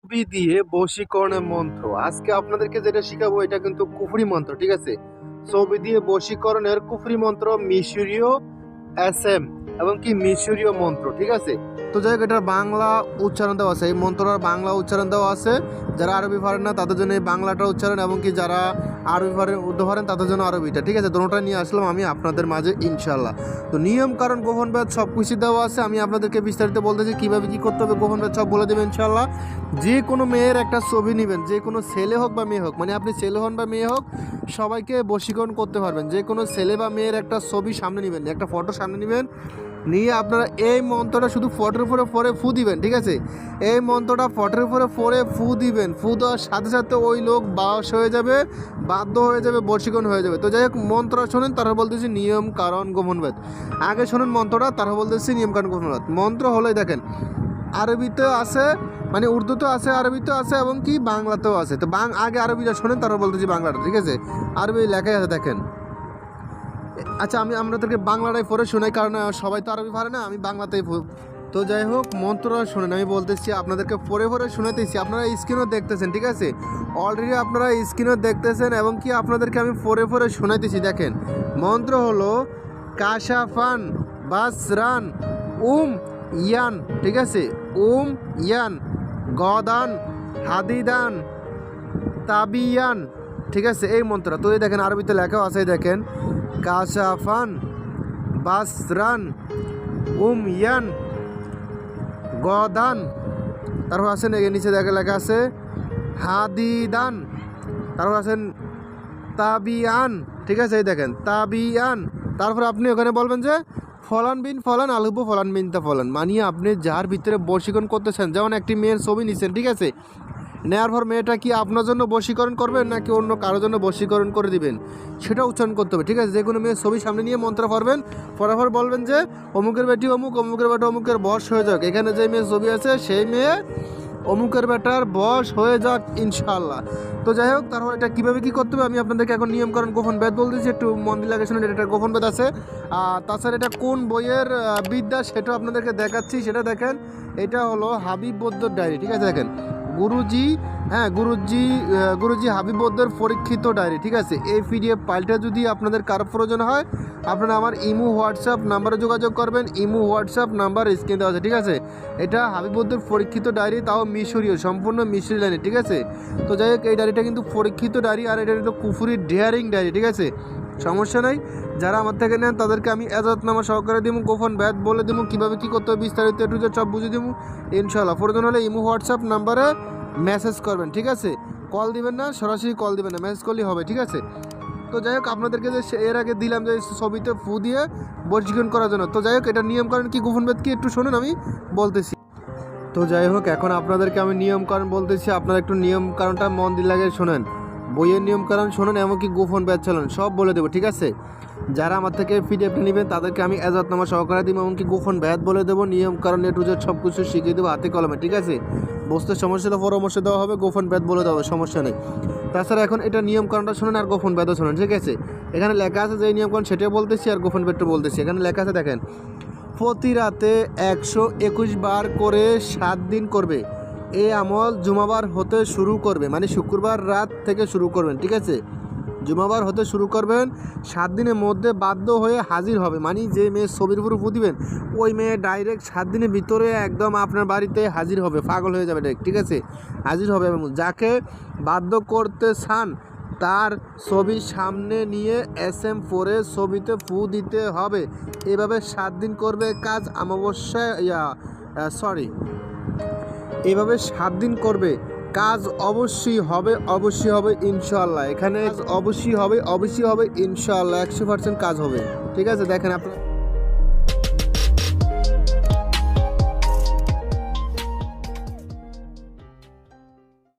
ছবি দিয়ে বশীকরণের মন্ত্র। আজকে আপনাদেরকে যেটা শিখাবো এটা কিন্তু কুফরি মন্ত্র, ঠিক আছে? ছবি দিয়ে বশীকরণের কুফরি মন্ত্র, মিশরীয় এসএম এবং কি মিশরীয় মন্ত্র, ঠিক আছে? তো যাই হোক, এটার বাংলা উচ্চারণ দেওয়া আছে, এই মন্ত্রটার বাংলা উচ্চারণ দেওয়া আছে। যারা আরবি পারেন না তাদের জন্য এই বাংলাটা উচ্চারণ, এবং কি যারা আরবি পারেন, উর্দু পারেন, তাদের জন্য আরবিটা, ঠিক আছে? দুটোটা নিয়ে আসলাম আমি আপনাদের মাঝে ইনশাল্লাহ। তো নিয়ম কারণ গোপন ভেদ সব কিছু দেওয়া আছে, আমি আপনাদেরকে বিস্তারিত বলতেছি কীভাবে কী করতে হবে, গোপন ভেদ সব বলে দেবেন ইনশাল্লাহ। যে কোনো মেয়ের একটা ছবি নেবেন, যে কোনো ছেলে হোক বা মেয়ে হোক, মানে আপনি ছেলে হন বা মেয়ে হোক, সবাইকে বশীকরণ করতে পারবেন। যে কোনো ছেলে বা মেয়ের একটা ছবি সামনে নেবেন, একটা ফটো সামনে নেবেন, নিয়ে আপনারা এই মন্ত্রটা শুধু ফটোর উপরে পরে ফু দিবেন, ঠিক আছে? এই মন্ত্রটা ফটোর উপরে পরে ফু দিবেন। ফু দেওয়ার সাথে সাথে ওই লোক বাস হয়ে যাবে, বাধ্য হয়ে যাবে, বশীকরণ হয়ে যাবে। তো যাই হোক, মন্ত্রটা শোনেন, তারা বলতেছি নিয়ম কারণ গোপন ভেদ। আগে শোনেন মন্ত্রটা, তারা বলতেছি নিয়ম কারণ গোপন ভেদ। মন্ত্র হলেই দেখেন, আরবিতে আছে, মানে উর্দুতেও আছে, আরবিতেও আছে, এবং কি বাংলাতেও আছে। তো আগে আরবিটা শোনেন, তারা বলতেছি বাংলাটা, ঠিক আছে? আরবি লেখাই আছে, দেখেন। আচ্ছা, আমি আপনাদেরকে বাংলাটাই পড়ে শোনাই, কারণ সবাই তো আরবি পারে না, আমি বাংলাতেই। তো যাই হোক, মন্ত্রটা শোনেন, আমি বলতেছি, আপনাদেরকে পড়ে পড়ে শোনাতেছি। আপনারা স্ক্রিনও দেখতেছেন, ঠিক আছে? অলরেডি আপনারা স্ক্রিনও দেখতেছেন, এবং কি আপনাদেরকে আমি পড়ে পড়ে শোনাইতেছি। দেখেন, মন্ত্র হলো কাশাফান বাসরান ইয়ান, ঠিক আছে? ইয়ান গদান হাদিদান তাবিয়ান, ঠিক আছে? এই মন্ত্রটা তো এই দেখেন আরবিতে লেখাও আছে, দেখেন, কাশাফান বাসরান ইয়ান গদান, তারপর আছেন এই নিচে দেখে লেখা আছে হাদিদান, তারপর আছেন তাবিয়ান, ঠিক আছে? এই দেখেন তাবিয়ান। তারপর আপনি ওখানে বলবেন যে ফলান বিন ফলান আলুবু ফলান বিন তা ফলান, মানিয়ে আপনি যার ভিতরে বশীকরণ করতেছেন। যেমন একটি মেয়ের ছবি নিচ্ছেন, ঠিক আছে? নেওয়ার পর মেয়েটা কি আপনার জন্য বশীকরণ করবেন নাকি অন্য কারোর জন্য বশীকরণ করে দিবেন, সেটা উচ্চারণ করতে হবে, ঠিক আছে? যে কোনো মেয়ের ছবি সামনে নিয়ে মন্ত্র পড়বেন, পড়ার পর বলবেন যে অমুকের বেটি অমুক, অমুকের বেটা অমুকের বশ হয়ে যাক। এখানে যে মেয়ের ছবি আছে সেই মেয়ে অমুকের বেটার বশ হয়ে যাক ইনশাআল্লাহ। তো যাই হোক, তারপর এটা কীভাবে কী করতে হবে আমি আপনাদেরকে এখন নিয়মকানুন গোপন ভেদ বলতেছি, একটু মন দিয়ে লাগে শুনুন। এটা গোপন ভেদ আছে, তাছাড়া এটা কোন বইয়ের বিদ্যা সেটাও আপনাদেরকে দেখাচ্ছি, সেটা দেখেন। এটা হলো হাবিব বৌদ্ধর ডায়েরি, ঠিক আছে? দেখেন, গুরুজি, হ্যাঁ, গুরুজি হাবিব বৌদ্ধের পরীক্ষিত ডায়েরি, ঠিক আছে? এই পিডিএফ ফাইলটা যদি আপনাদের কারো প্রয়োজন হয়, আপনারা আমার ইমো হোয়াটসঅ্যাপ নাম্বারে যোগাযোগ করবেন। ইমো হোয়াটসঅ্যাপ নাম্বার স্ক্রিনে দেওয়া আছে, ঠিক আছে? এটা হাবিব বৌদ্ধের পরীক্ষিত ডায়েরি, তাও মিশরীয়, সম্পূর্ণ মিশরি লাইনে, ঠিক আছে? তো যাই হোক, এই ডায়েরিটা কিন্তু পরীক্ষিত ডায়েরি, আর এটা কিন্তু কুফুরি ডেয়ারিং ডায়েরি, ঠিক আছে? সমস্যা নাই, যারা আমার থেকে নেন তাদেরকে আমি এজাজতনামা সহকারে দিব, গোপন ভেদ বলে দিব, কীভাবে কী করতে হবে বিস্তারিত একটু সব বুঝিয়ে দিব ইনশাআল্লাহ। প্রয়োজন হলে ইমো হোয়াটসঅ্যাপ নাম্বারে মেসেজ করবেন, ঠিক আছে? কল দিবেন না, সরাসরি কল দিবেন না, মেসেজ করলেই হবে, ঠিক আছে? তো যাই হোক, আপনাদেরকে যে এর আগে দিলাম যে ছবিতে ফু দিয়ে বশীকরণ করার জন্য, তো যাই হোক, এটা নিয়মকানুন কি গোপন ভেদ কি একটু শুনুন, আমি বলতেছি। তো যাই হোক, এখন আপনাদেরকে আমি নিয়মকানুন বলতেছি, আপনারা একটু নিয়মকানুনটা মন দিয়ে লাগে শোনেন, বইয়ের নিয়মকানুন শোনেন, এমনকি গোপন ভেদ চলেন সব বলে দেবো, ঠিক আছে? যারা আমার থেকে পিডিএফটা নেবেন তাদেরকে আমি এজাজতনামা সহকারে দিব, এমনকি গোপন ভেদ বলে দেবো, নিয়মকানুন এ টু জেড সব কিছু শিখিয়ে দেবো হাতে কলমে, ঠিক আছে? বুঝতে সমস্যা হলে পরামর্শ দেওয়া হবে, গোপন ভেদ বলে দেওয়া হবে, সমস্যা নেই। তাছাড়া এখন এটা নিয়মকানুনটা শোনেন আর গোপন ভেদও শোনেন, ঠিক আছে? এখানে লেখা আছে যে নিয়মকানুন সেটাও বলতেছি আর গোপন ভেদটা বলতেছি। এখানে লেখা আছে, দেখেন, প্রতি রাতে 121 বার করে 7 দিন করবে। এই আমল জুমাবার হতে শুরু করবে, মানে শুক্রবার রাত থেকে শুরু করবেন, ঠিক আছে? জুমাবার হতে শুরু করবেন, 7 দিনের মধ্যে বাধ্য হয়ে হাজির হবে, মানে যে মেয়ে ছবির উপর ফু দিবেন ওই মেয়ে ডাইরেক্ট 7 দিনের ভিতরে একদম আপনার বাড়িতে হাজির হবে, পাগল হয়ে যাবে ডাইরেক্ট, ঠিক আছে? হাজির হবে। এবং যাকে বাধ্য করতে চান তার ছবি সামনে নিয়ে এসএম পরে ছবিতে ফু দিতে হবে। এভাবে 7 দিন করবে কাজ, অমাবস্যায় এইভাবে 7 দিন করবে, কাজ অবশ্যই হবে ইনশাআল্লাহ। এখানে অবশ্যই হবে ইনশাআল্লাহ, 100% কাজ হবে, ঠিক আছে? দেখেন আপনার